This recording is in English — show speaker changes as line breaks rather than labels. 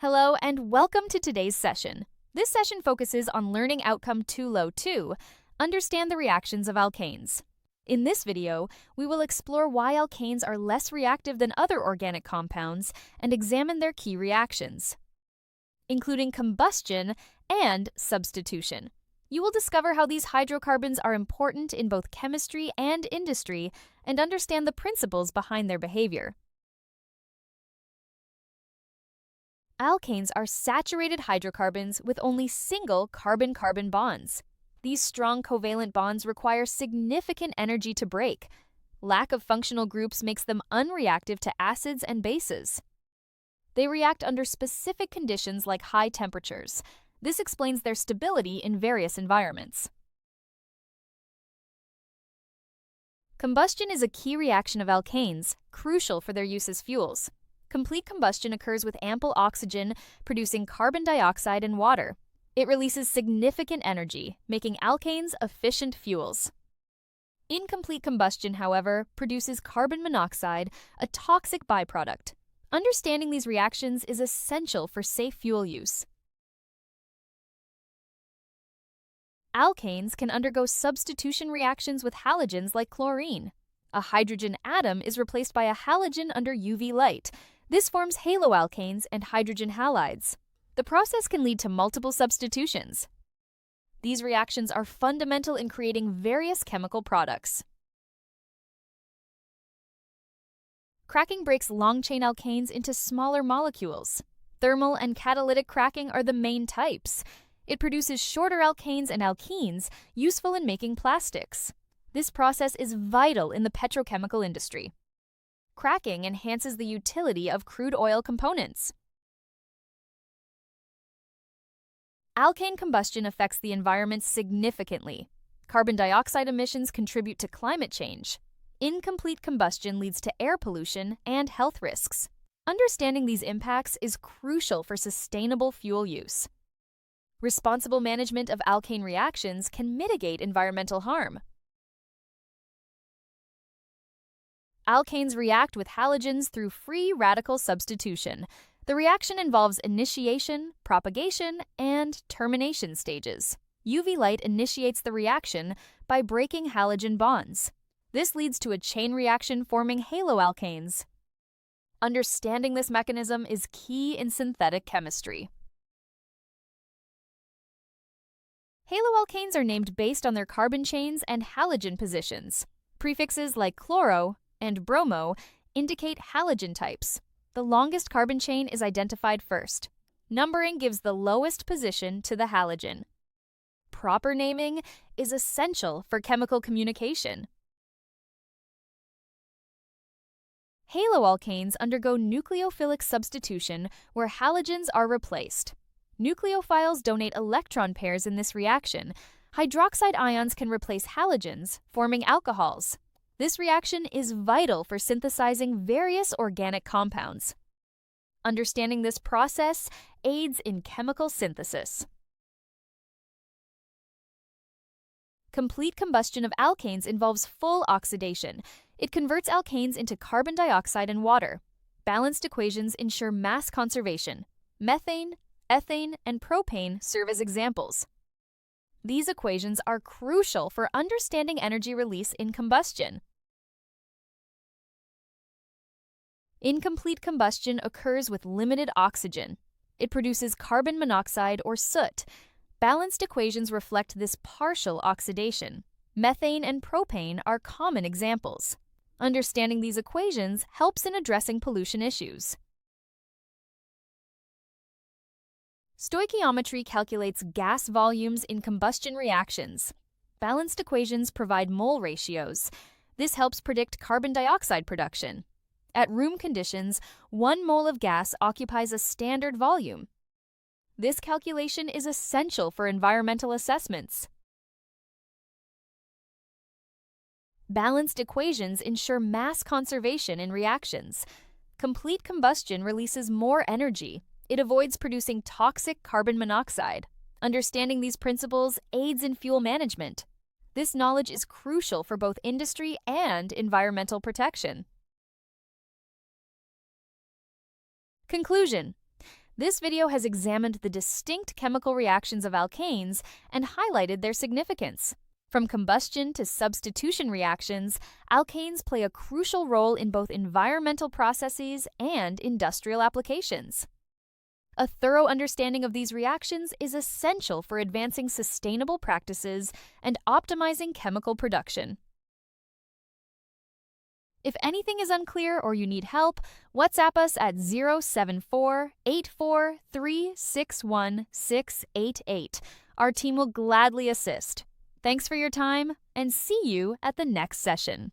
Hello and welcome to today's session. This session focuses on learning outcome 2 LO2, understand the reactions of alkanes. In this video, we will explore why alkanes are less reactive than other organic compounds and examine their key reactions, including combustion and substitution. You will discover how these hydrocarbons are important in both chemistry and industry and understand the principles behind their behavior. Alkanes are saturated hydrocarbons with only single carbon-carbon bonds. These strong covalent bonds require significant energy to break. Lack of functional groups makes them unreactive to acids and bases. They react under specific conditions like high temperatures. This explains their stability in various environments. Combustion is a key reaction of alkanes, crucial for their use as fuels. Complete combustion occurs with ample oxygen, producing carbon dioxide and water. It releases significant energy, making alkanes efficient fuels. Incomplete combustion, however, produces carbon monoxide, a toxic byproduct. Understanding these reactions is essential for safe fuel use. Alkanes can undergo substitution reactions with halogens like chlorine. A hydrogen atom is replaced by a halogen under UV light. This forms haloalkanes and hydrogen halides. The process can lead to multiple substitutions. These reactions are fundamental in creating various chemical products. Cracking breaks long-chain alkanes into smaller molecules. Thermal and catalytic cracking are the main types. It produces shorter alkanes and alkenes, useful in making plastics. This process is vital in the petrochemical industry. Cracking enhances the utility of crude oil components. Alkane combustion affects the environment significantly. Carbon dioxide emissions contribute to climate change. Incomplete combustion leads to air pollution and health risks. Understanding these impacts is crucial for sustainable fuel use. Responsible management of alkane reactions can mitigate environmental harm. Alkanes react with halogens through free radical substitution. The reaction involves initiation, propagation, and termination stages. UV light initiates the reaction by breaking halogen bonds. This leads to a chain reaction forming haloalkanes. Understanding this mechanism is key in synthetic chemistry. Haloalkanes are named based on their carbon chains and halogen positions. Prefixes like chloro and bromo indicate halogen types. The longest carbon chain is identified first. Numbering gives the lowest position to the halogen. Proper naming is essential for chemical communication. Haloalkanes undergo nucleophilic substitution where halogens are replaced. Nucleophiles donate electron pairs in this reaction. Hydroxide ions can replace halogens, forming alcohols. This reaction is vital for synthesizing various organic compounds. Understanding this process aids in chemical synthesis. Complete combustion of alkanes involves full oxidation. It converts alkanes into carbon dioxide and water. Balanced equations ensure mass conservation. Methane, ethane, and propane serve as examples. These equations are crucial for understanding energy release in combustion. Incomplete combustion occurs with limited oxygen. It produces carbon monoxide or soot. Balanced equations reflect this partial oxidation. Methane and propane are common examples. Understanding these equations helps in addressing pollution issues. Stoichiometry calculates gas volumes in combustion reactions. Balanced equations provide mole ratios. This helps predict carbon dioxide production. At room conditions, 1 mole of gas occupies a standard volume. This calculation is essential for environmental assessments. Balanced equations ensure mass conservation in reactions. Complete combustion releases more energy. It avoids producing toxic carbon monoxide. Understanding these principles aids in fuel management. This knowledge is crucial for both industry and environmental protection. Conclusion: This video has examined the distinct chemical reactions of alkanes and highlighted their significance. From combustion to substitution reactions, alkanes play a crucial role in both environmental processes and industrial applications. A thorough understanding of these reactions is essential for advancing sustainable practices and optimizing chemical production. If anything is unclear or you need help, WhatsApp us at 074-843-61688. Our team will gladly assist. Thanks for your time, and see you at the next session.